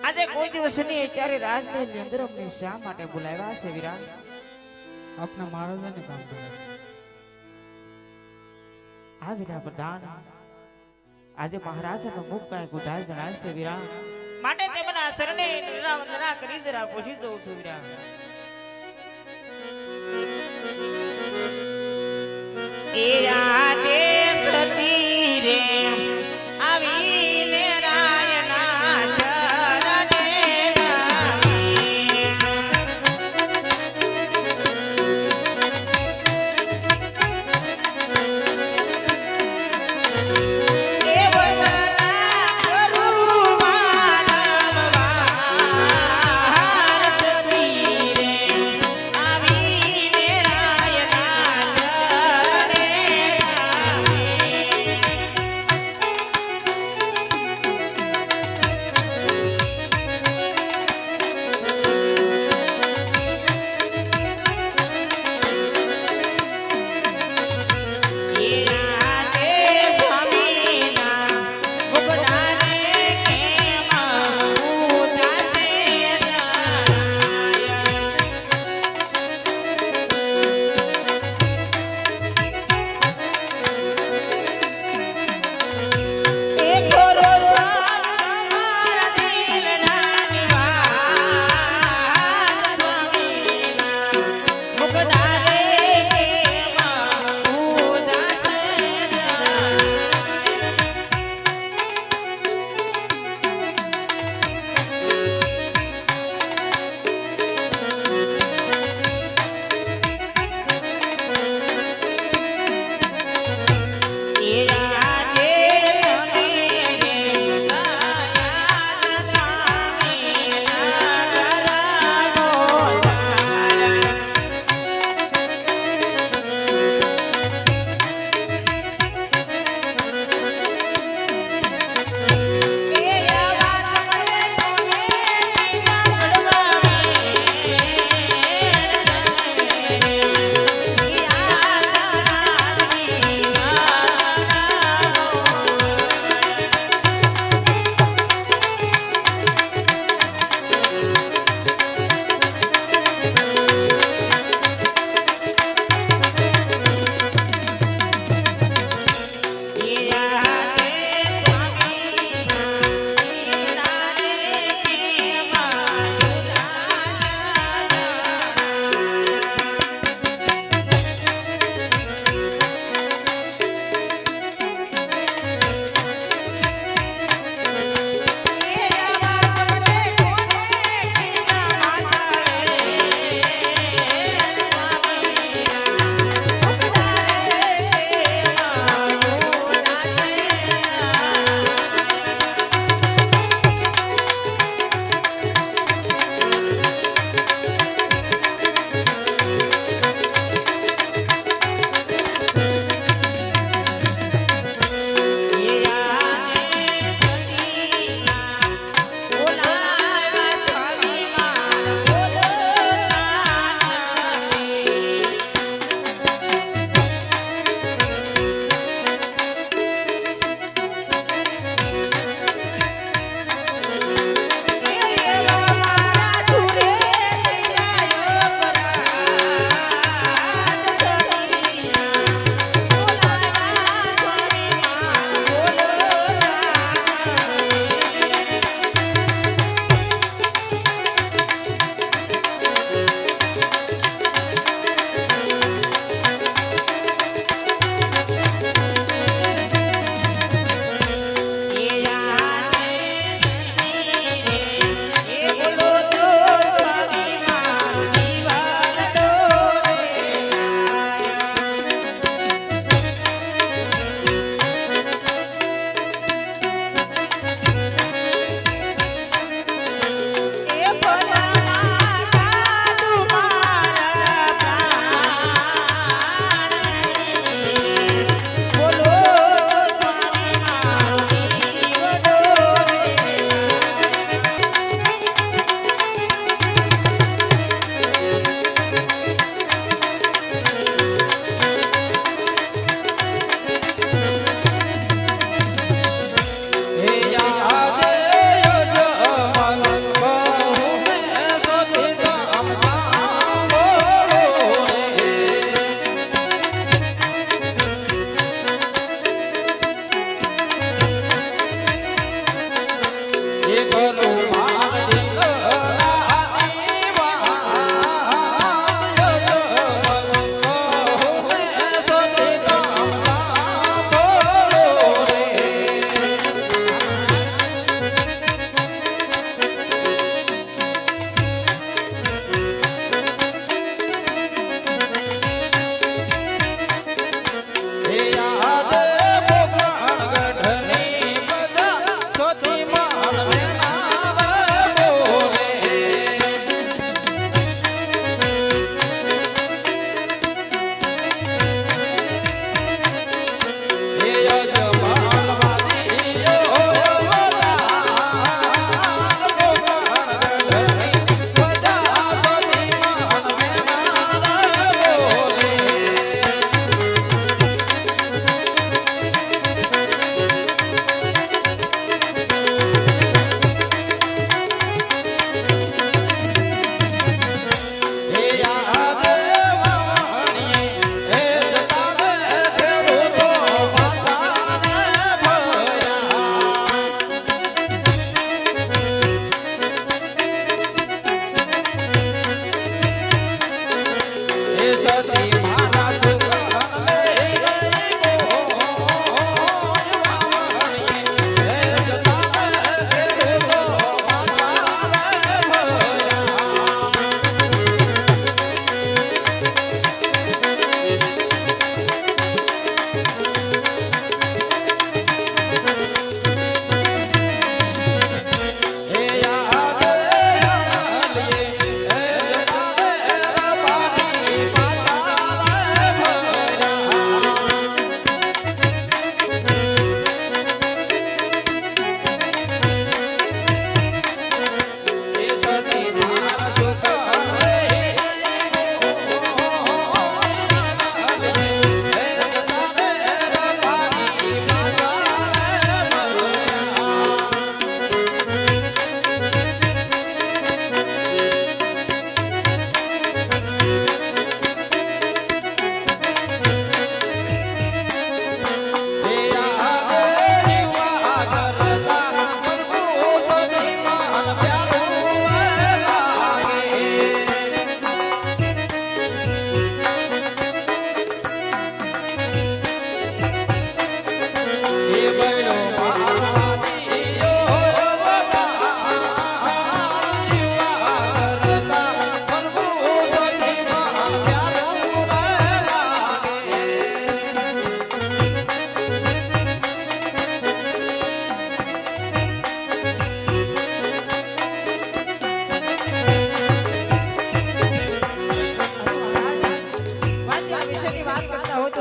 આજે કોઈ દિવસ નહીં ત્યારે રાજમહેલ ની અંદર અમને શા માટે બોલાવ્યા છે વીરા? આપના મહારાજાને કામ કરે આ વીરા પ્રધાન આજે મહારાજાનો મુખ કાંઈ ગુધાય જણાય છે વીરા, માટે તેમના શરણે વંદના કરી જરા પૂછી દઉં છું વીરા. એ આદેશ સતી રે આવીને રાયના ચરણે નમી.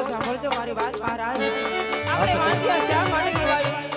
તો સાંભળજો મારી વાત મહારાજ આપણે વાંચ્યા શા માટે કહેવાય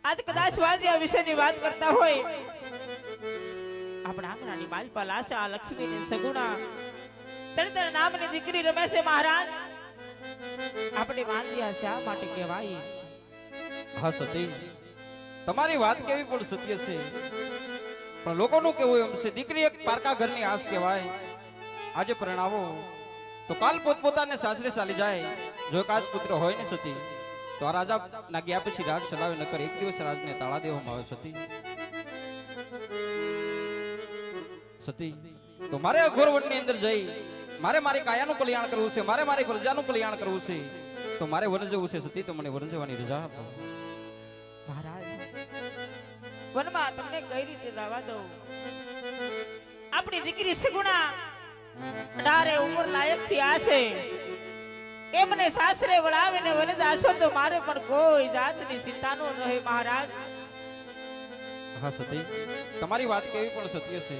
આજ કદાચ વાજ્યા વિશેની વાત કરતા હોય આપણા આંગણાની માલપા લાશા લક્ષ્મીની સગુણા તરતર નામની દીકરી રમે છે મહારાજ આપણે વાંજ્યા શા માટે કહેવાય હા સતી તમારી વાત કેવી પણ સત્ય છે પણ લોકોનું કેવું એમ છે દીકરી એક પારકા ઘરની આસ કહેવાય આજે પરણાવો તો કાલ પોતપોતાને સાસરે ચાલી જાય જો એકાદ પુત્ર હોય ને સતી તો આ રાજા ના ગયા પછી રાજ ચલાવે નકર એક દિવસ રાજને તાળા દેવામાં આવે સતી સતી તો મારે અઘોર વનની અંદર જઈ મારે મારી કાયાનું કલ્યાણ કરવું છે મારે મારી પ્રજાનું કલ્યાણ કરવું છે તો મારે વન જવું છે સતી તો મને વન જવાની રજા આપો મહારાજ વનમાં તમને કઈ રીતે જવા દઉં આપણી દીકરી સગુણા 18 ઉંમર લાયક થી આશે એ મને સાસરે વળાવીને વને જાશો તો મારે પણ કોઈ જાતની ચિંતા ન રહે મહારાજ હા સતી તમારી વાત કેવી પણ સત્ય છે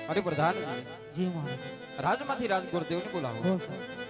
અરે પ્રધાનજી જી મહારાજ રાજમાંથી રાજગોર દેવને બોલાવો હો સાહેબ